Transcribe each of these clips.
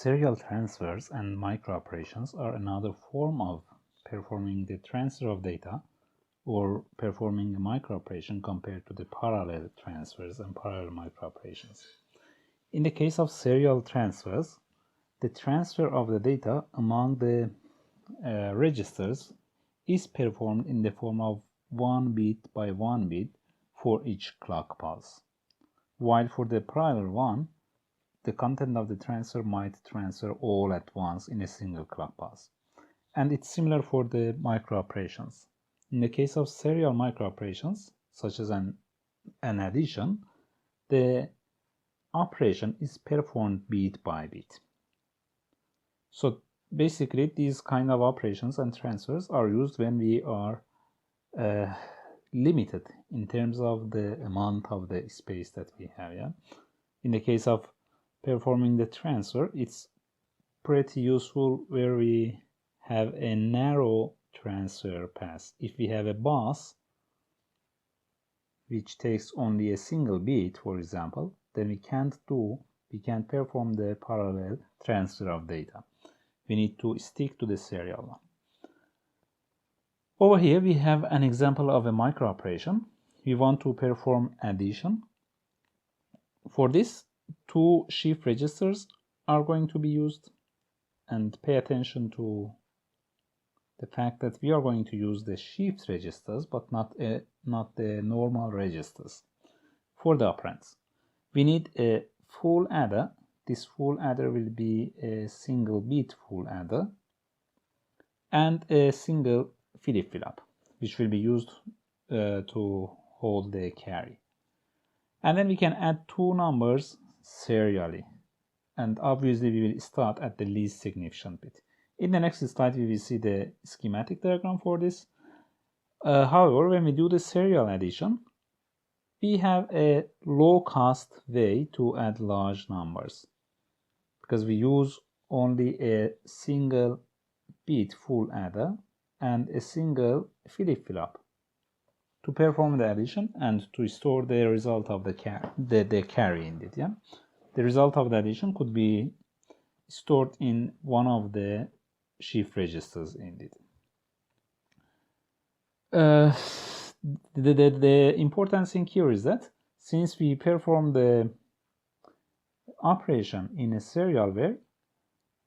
Serial transfers and microoperations are another form of performing the transfer of data or performing a microoperation compared to the parallel transfers and parallel microoperations. In the case of serial transfers, the transfer of the data among the registers is performed in the form of 1 bit by 1 bit for each clock pulse, while for the parallel one, the content of the transfer might transfer all at once in a single clock pulse. And it's similar for the microoperations. In the case of serial microoperations, such as an addition, the operation is performed bit by bit. So basically, these kind of operations and transfers are used when we are limited in terms of the amount of the space that we have. Yeah? In the case of performing the transfer, it's pretty useful where we have a narrow transfer path. If we have a bus which takes only a single bit, for example, then we can't perform the parallel transfer of data. We need to stick to the serial one. Over here we have an example of a microoperation. We want to perform addition. For this, 2 shift registers are going to be used, and pay attention to the fact that we are going to use the shift registers but not the normal registers for the operands. We need a full adder. This full adder will be a single bit full adder and a single flip-flop, which will be used to hold the carry. And then we can add 2 numbers serially, and obviously we will start at the least significant bit. In the next slide we will see the schematic diagram for this. However, when we do the serial addition, we have a low cost way to add large numbers because we use only a single bit full adder and a single flip-flop to perform the addition and to store the result of the carry in it. Yeah, the result of the addition could be stored in one of the shift registers in it. The important thing here is that since we perform the operation in a serial way,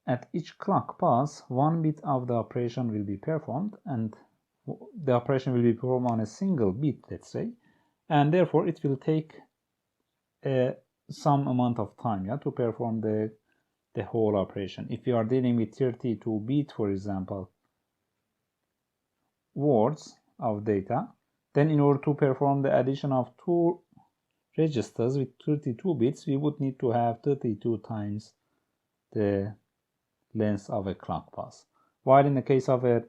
at each clock pulse, 1 bit of the operation will be performed, and the operation will be performed on a single bit, let's say, and therefore it will take some amount of time, yeah, to perform the whole operation. If you are dealing with 32-bit, for example, words of data, then in order to perform the addition of 2 registers with 32 bits, we would need to have 32 times the length of a clock pulse. While in the case of a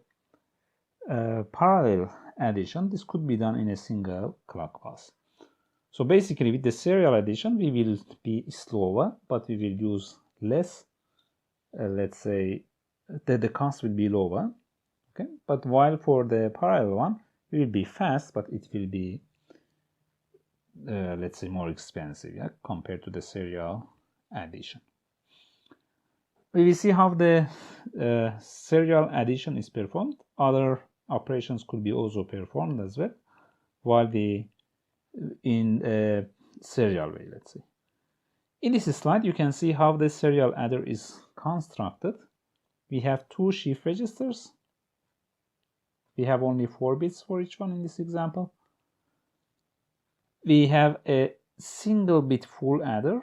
parallel addition, this could be done in a single clock pulse. So basically with the serial addition, we will be slower, but we will use less, let's say the cost will be lower, okay? But while for the parallel one, it will be fast, but it will be, let's say, more expensive, yeah, compared to the serial addition. We will see how the serial addition is performed. Other operations could be also performed as well, while in a serial way, let's say. In this slide, you can see how the serial adder is constructed. We have 2 shift registers. We have only 4 bits for each one in this example. We have a single bit full adder.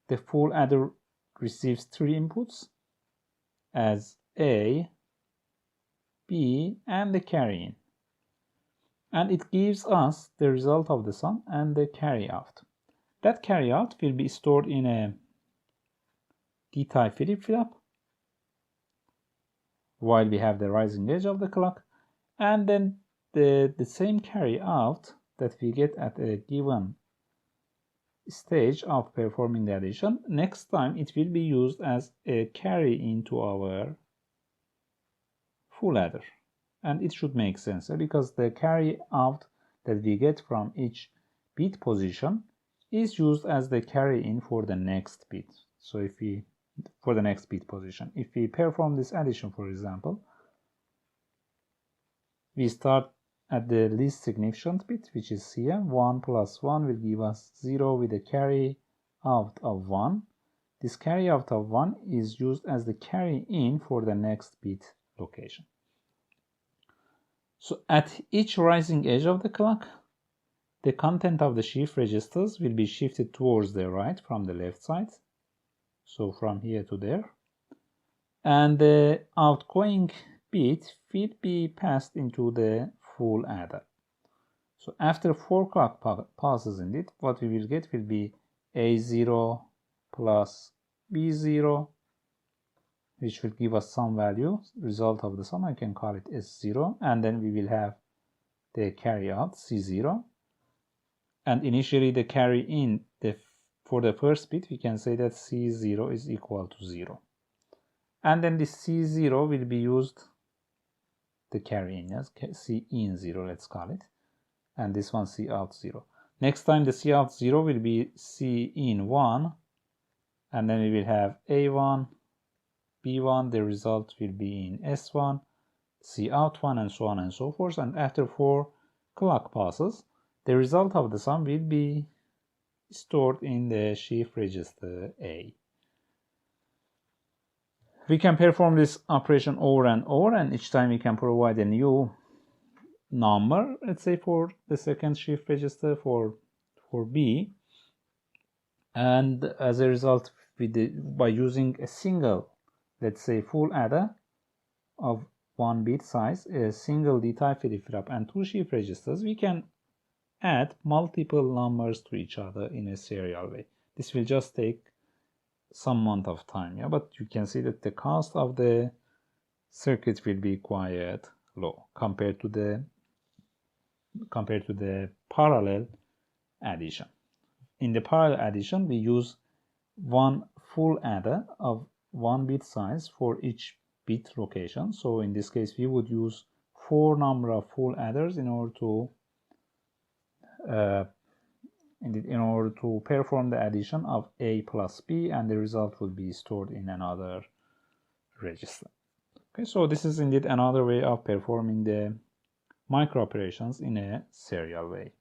The full adder receives 3 inputs as A, B, and the carry in. And it gives us the result of the sum and the carry out. That carry out will be stored in a D-type flip-flop while we have the rising edge of the clock, and then the same carry out that we get at a given stage of performing the addition, next time it will be used as a carry into our full adder. And it should make sense because the carry out that we get from each bit position is used as the carry in for the next bit. So if we, for the next bit position, if we perform this addition, for example, we start at the least significant bit, which is here. 1 plus 1 will give us 0 with a carry out of 1. This carry out of 1 is used as the carry in for the next bit location. So at each rising edge of the clock, the content of the shift registers will be shifted towards the right from the left side. So from here to there. And the outgoing bit will be passed into the full adder. So after 4 clock passes in it, what we will get will be A0 plus B0, which will give us some value, result of the sum. I can call it S0, and then we will have the carry out C0. And initially the carry in, for the first bit, we can say that C0 is equal to 0. And then this C0 will be used, the carry in, yes, C in 0, let's call it. And this one C out 0. Next time the C out 0 will be C in 1. And then we will have A1, B1, the result will be in S1, C out 1, and so on and so forth. And after 4 clock passes, the result of the sum will be stored in the shift register A. We can perform this operation over and over, and each time we can provide a new number, let's say for the second shift register for B. And as a result, by using a single, let's say full adder of 1 bit size, a single D-type flip-flop, and 2 shift registers, we can add multiple numbers to each other in a serial way. This will just take some amount of time, yeah, but you can see that the cost of the circuit will be quite low compared to the parallel addition. In the parallel addition, we use one full adder of 1 bit size for each bit location. So in this case, we would use 4 number of full adders in order to perform the addition of A plus B, and the result will be stored in another register. Okay, so this is indeed another way of performing the micro operations in a serial way.